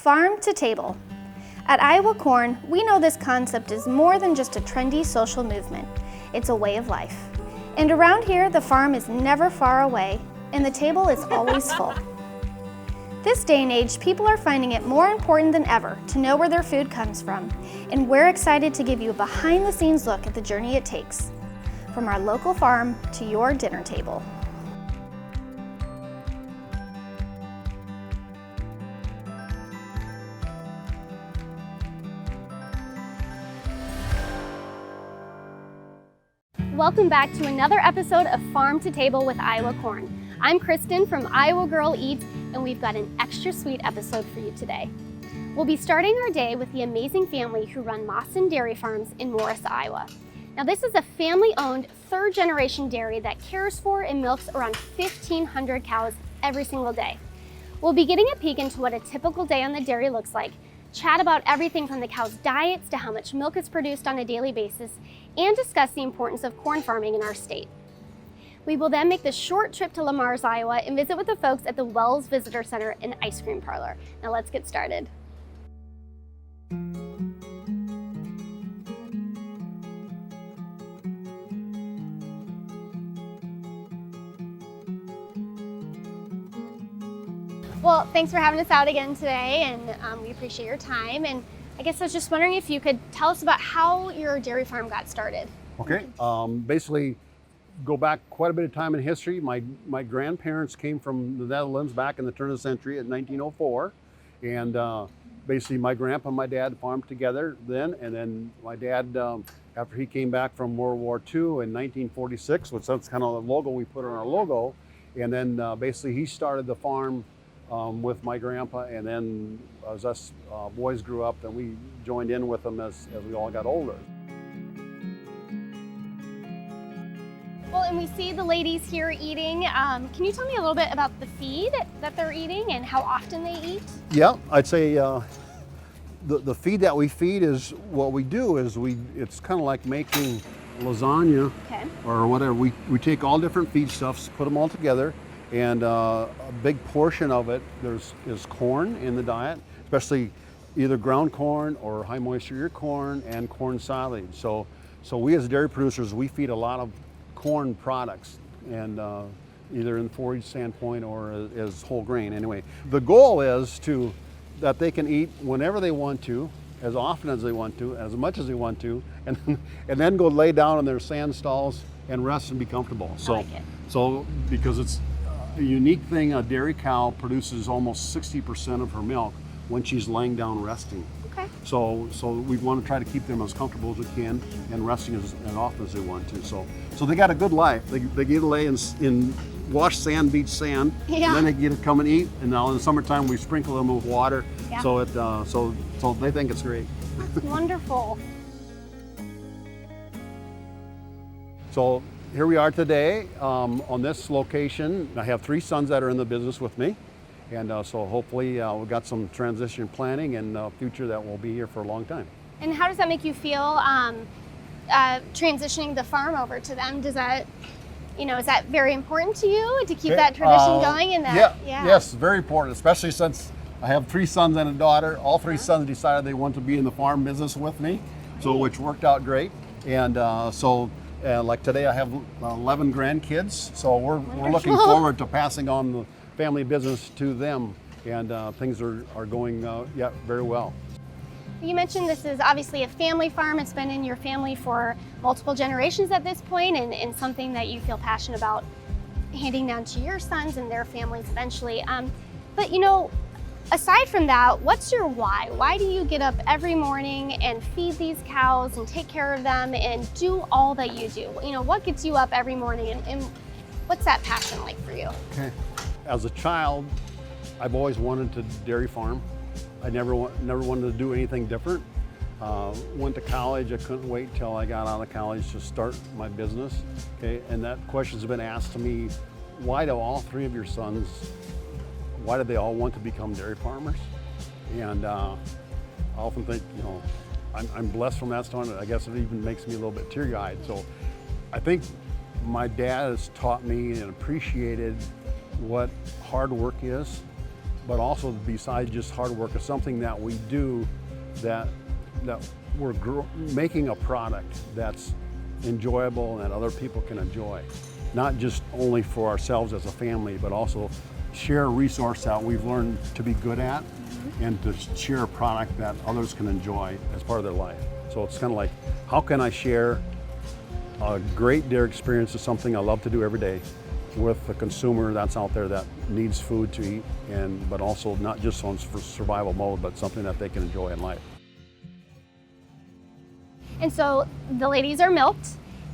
Farm to table. At Iowa Corn, we know this concept is more than just a trendy social movement. It's a way of life. And around here, the farm is never far away, and the table is always full. This day and age, people are finding it more important than ever to know where their food comes from, and we're excited to give you a behind-the-scenes look at the journey it takes, from our local farm to your dinner table. Welcome back to another episode of Farm to Table with Iowa Corn. I'm Kristen from Iowa Girl Eats, and we've got an extra sweet episode for you today. We'll be starting our day with the amazing family who run Maassen Dairy Farms in Morris, Iowa. Now, this is a family-owned third-generation dairy that cares for and milks around 1,500 cows every single day. We'll be getting a peek into what a typical day on the dairy looks like, chat about everything from the cows' diets to how much milk is produced on a daily basis, and discuss the importance of corn farming in our state. We will then make the short trip to Lamars, Iowa, and visit with the folks at the Wells Visitor Center and Ice Cream Parlor. Now let's get started. Well, thanks for having us out again today, and we appreciate your time. And I guess I was just wondering if you could tell us about how your dairy farm got started. Okay, basically go back quite a bit of time in history. My grandparents came from the Netherlands back in the turn of the century in 1904. And basically my grandpa and my dad farmed together then. And then my dad, after he came back from World War II in 1946, which that's kind of the logo we put on our logo. And then basically he started the farm with my grandpa, and then as us boys grew up, then we joined in with them as we all got older. Well, and we see the ladies here eating. Can you tell me a little bit about the feed that they're eating and how often they eat? Yeah, I'd say the feed that we feed is what we do is it's kind of like making lasagna or whatever. We take all different feedstuffs, put them all together. And a big portion of it is corn in the diet, especially either ground corn or high moisture ear corn and corn silage. So we as dairy producers, we feed a lot of corn products, and either in the forage standpoint or as whole grain. Anyway, the goal is that they can eat whenever they want to, as often as they want to, as much as they want to, and then go lay down in their sand stalls and rest and be comfortable. I like it. So because it's a unique thing, a dairy cow produces almost 60% of her milk when she's laying down resting. Okay. So we want to try to keep them as comfortable as we can and resting as often as they want to. So they got a good life. They get to lay in wash sand, beach sand, and then they get to come and eat. And now in the summertime we sprinkle them with water. Yeah. So they think it's great. That's wonderful. So here we are today on this location. I have 3 sons that are in the business with me. And so hopefully we've got some transition planning in the future that will be here for a long time. And how does that make you feel transitioning the farm over to them? Does that, is that very important to you to keep that tradition going? And yes, very important, especially since I have 3 sons and a daughter. All 3 sons decided they want to be in the farm business with me, which worked out great. And like today I have 11 grandkids, so we're looking forward to passing on the family business to them, and things are going very well. You mentioned this is obviously a family farm. It's been in your family for multiple generations at this point, and something that you feel passionate about handing down to your sons and their families eventually. But aside from that, what's your why? Why do you get up every morning and feed these cows and take care of them and do all that you do? What gets you up every morning, and what's that passion like for you? Okay. As a child, I've always wanted to dairy farm. I never wanted to do anything different. Went to college. I couldn't wait till I got out of college to start my business. Okay, and that question's been asked to me: why do all 3 of your sons? Why did they all want to become dairy farmers? And I often think, I'm blessed from that standpoint. I guess it even makes me a little bit teary-eyed. So I think my dad has taught me and appreciated what hard work is. but also besides just hard work, it's something that we do that we're making a product that's enjoyable and that other people can enjoy. Not just only for ourselves as a family, but also share a resource that we've learned to be good at and to share a product that others can enjoy as part of their life. So it's kind of like, how can I share a great dairy experience of something I love to do every day with a consumer that's out there that needs food to eat, but also not just on for survival mode, but something that they can enjoy in life. And so the ladies are milked,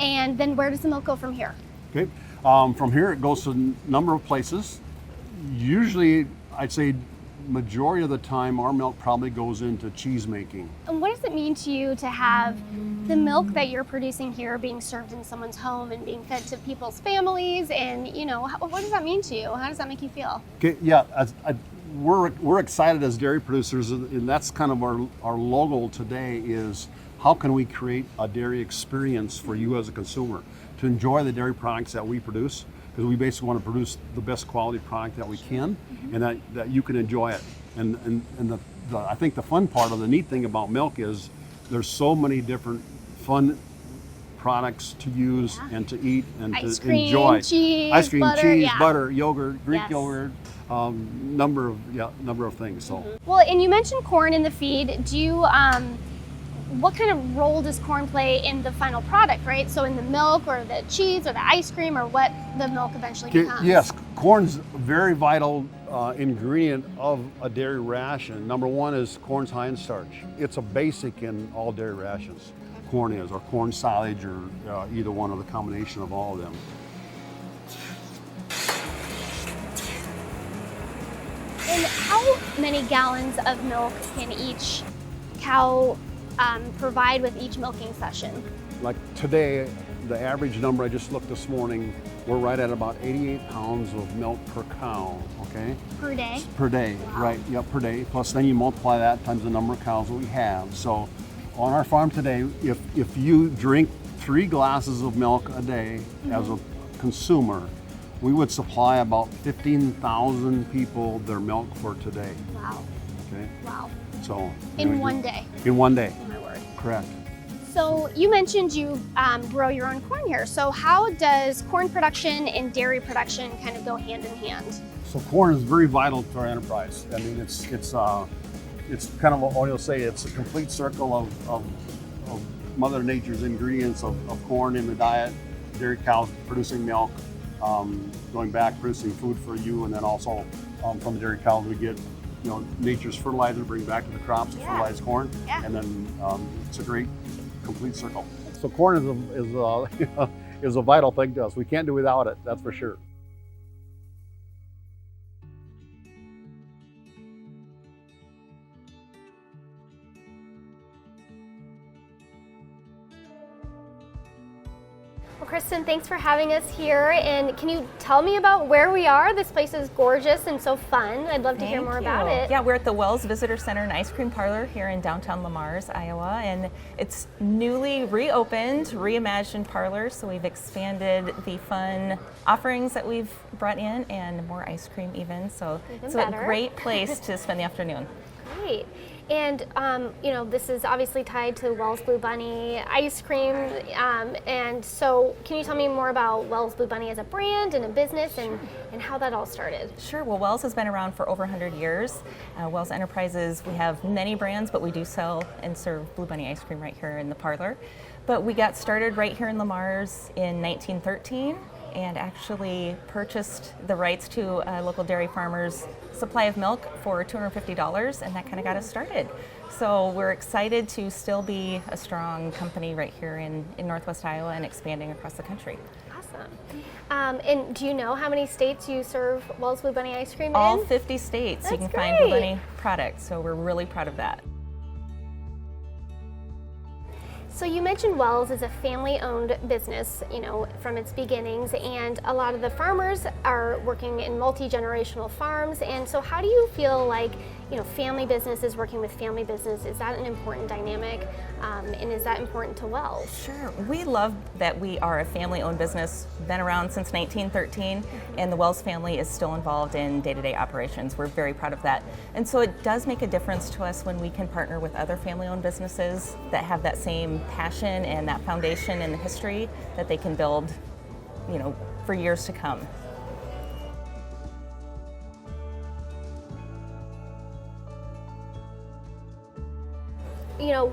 and then where does the milk go from here? Okay, from here it goes to a number of places. Usually, I'd say majority of the time, our milk probably goes into cheese making. And what does it mean to you to have the milk that you're producing here being served in someone's home and being fed to people's families? And what does that mean to you? How does that make you feel? Okay, yeah, we're excited as dairy producers, and that's kind of our logo today is how can we create a dairy experience for you as a consumer to enjoy the dairy products that we produce, because we basically want to produce the best quality product that we can, and that you can enjoy it. And I think the fun part of the neat thing about milk is there's so many different fun products to use and to eat and ice to cream, enjoy. Cheese, ice cream, butter, cheese, yeah. butter, yogurt, Greek Yes. yogurt, number of things. So. Well, and you mentioned corn in the feed. Do you, what kind of role does corn play in the final product, right? So in the milk or the cheese or the ice cream or what the milk eventually becomes? Yes, corn's a very vital ingredient of a dairy ration. Number one is corn's high in starch. It's a basic in all dairy rations. Corn is, or corn silage, or either one, or the combination of all of them. And how many gallons of milk can each cow provide with each milking session? Like today, the average number I just looked this morning, we're right at about 88 pounds of milk per cow, okay? Per day? Per day, Wow. right, yep, per day. Plus then you multiply that times the number of cows that we have. So on our farm today, if you drink 3 glasses of milk a day as a consumer, we would supply about 15,000 people their milk for today, Wow. okay? Wow. So In one day? In one day, Oh my word. correct. So you mentioned you grow your own corn here. So how does corn production and dairy production kind of go hand in hand? So corn is very vital to our enterprise. I mean, it's kind of what you'll say. It's a complete circle of Mother Nature's ingredients of corn in the diet. Dairy cows producing milk, going back producing food for you, and then also from the dairy cows we get nature's fertilizer to bring back to the crops to fertilize corn, and then it's a great complete circle. So corn is a vital thing to us. We can't do without it, that's for sure. Well, Kristen, thanks for having us here. And can you tell me about where we are? This place is gorgeous and so fun. I'd love to hear more about it. Yeah, we're at the Wells Visitor Center and Ice Cream Parlor here in downtown Lamars, Iowa. And it's newly reopened, reimagined parlor. So we've expanded the fun offerings that we've brought in and more ice cream even. So it's a great place to spend the afternoon. Great. And, this is obviously tied to Wells Blue Bunny ice cream. And so can you tell me more about Wells Blue Bunny as a brand and a business and how that all started? Sure. Well, Wells has been around for over 100 years. Wells Enterprises, we have many brands, but we do sell and serve Blue Bunny ice cream right here in the parlor. But we got started right here in Lamars in 1913 and actually purchased the rights to a local dairy farmer's supply of milk for $250, and that kind of got us started. So we're excited to still be a strong company right here in Northwest Iowa and expanding across the country. Awesome. And do you know how many states you serve Wells Blue Bunny ice cream in? All 50 states. That's you can great. find Blue Bunny products, so we're really proud of that. So you mentioned Wells is a family-owned business, from its beginnings, and a lot of the farmers are working in multi-generational farms. And so how do you feel like, family businesses working with family business, is that an important dynamic? And is that important to Wells? Sure. We love that we are a family-owned business, been around since 1913, and the Wells family is still involved in day-to-day operations. We're very proud of that. And so it does make a difference to us when we can partner with other family-owned businesses that have that same passion and that foundation and the history that they can build, for years to come.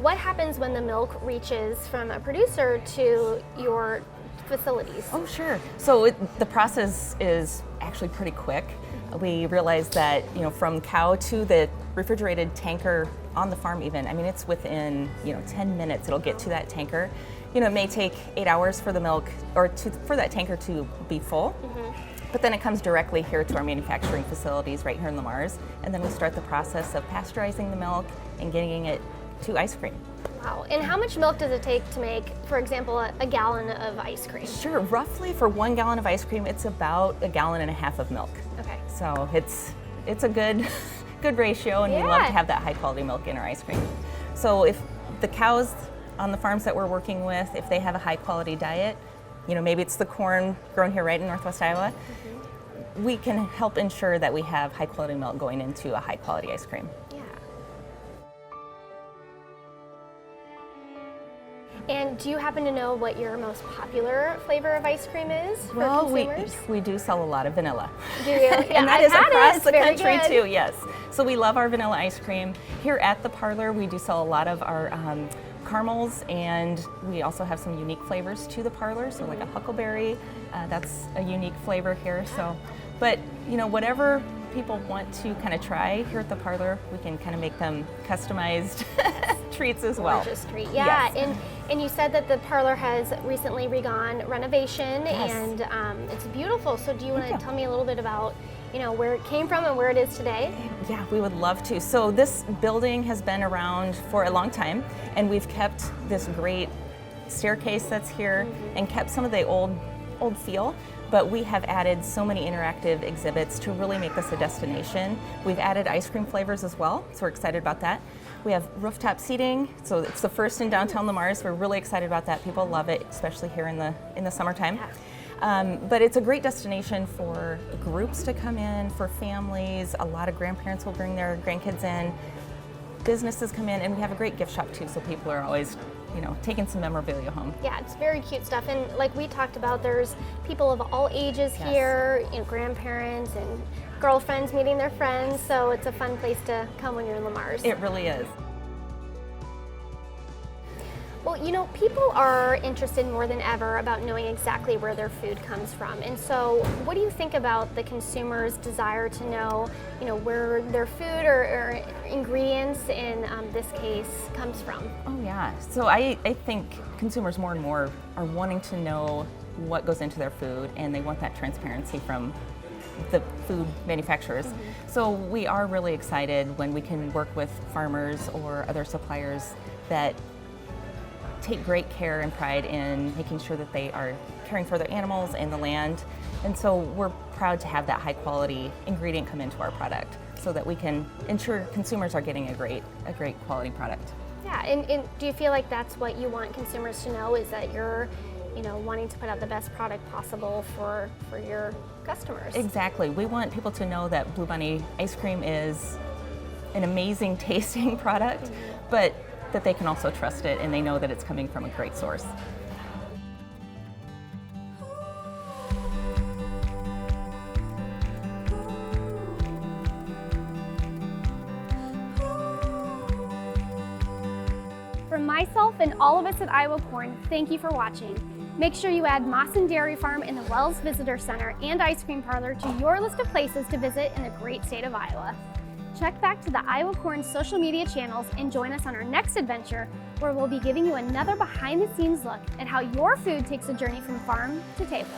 What happens when the milk reaches from a producer to your facilities? Oh, sure. So the process is actually pretty quick. We realize that, from cow to the refrigerated tanker on the farm even, it's within, 10 minutes it'll get to that tanker. It may take 8 hours for the milk or for that tanker to be full. But then it comes directly here to our manufacturing facilities right here in Lamar's, and then we start the process of pasteurizing the milk and getting it to ice cream. Wow. And how much milk does it take to make, for example, a gallon of ice cream? Sure. Roughly for 1 gallon of ice cream, it's about 1.5 gallons of milk. Okay. So it's a good ratio, and we love to have that high quality milk in our ice cream. So if the cows on the farms that we're working with, if they have a high quality diet, maybe it's the corn grown here right in Northwest Iowa, we can help ensure that we have high quality milk going into a high quality ice cream. Yeah. And do you happen to know what your most popular flavor of ice cream is for consumers? We do sell a lot of vanilla. Do you? Yeah, and that is across the very country good. too, yes. So we love our vanilla ice cream. Here at the parlor, we do sell a lot of our caramels, and we also have some unique flavors to the parlor, so like a huckleberry, that's a unique flavor here. So, but whatever people want to kind of try here at the parlor, we can kind of make them customized treats as well. Gorgeous treat, yeah. Yes. And you said that the parlor has recently undergone renovation, Yes. and it's beautiful. So do you want to tell me a little bit about where it came from and where it is today? Yeah, we would love to. So this building has been around for a long time, and we've kept this great staircase that's here and kept some of the old feel, but we have added so many interactive exhibits to really make this a destination. We've added ice cream flavors as well, so we're excited about that. We have rooftop seating, so it's the first in downtown Lamar's. We're really excited about that. People love it, especially here in the summertime. But it's a great destination for groups to come in, for families. A lot of grandparents will bring their grandkids in. Businesses come in, and we have a great gift shop too, so people are always taking some memorabilia home. Yeah, it's very cute stuff. And like we talked about, there's people of all ages here, grandparents and girlfriends meeting their friends. So it's a fun place to come when you're in Lamar's. It really is. Well, people are interested more than ever about knowing exactly where their food comes from. And so what do you think about the consumer's desire to know, where their food or ingredients in this case comes from? Oh yeah, so I think consumers more and more are wanting to know what goes into their food, and they want that transparency from the food manufacturers. So we are really excited when we can work with farmers or other suppliers that take great care and pride in making sure that they are caring for their animals and the land. And so we're proud to have that high quality ingredient come into our product so that we can ensure consumers are getting a great quality product. Yeah, and do you feel like that's what you want consumers to know, is that you're wanting to put out the best product possible for your customers? Exactly. We want people to know that Blue Bunny ice cream is an amazing tasting product, but that they can also trust it, and they know that it's coming from a great source. From myself and all of us at Iowa Corn, thank you for watching. Make sure you add Maassen Dairy Farm in the Wells Visitor Center and Ice Cream Parlor to your list of places to visit in the great state of Iowa. Check back to the Iowa Corn social media channels and join us on our next adventure, where we'll be giving you another behind-the-scenes look at how your food takes a journey from farm to table.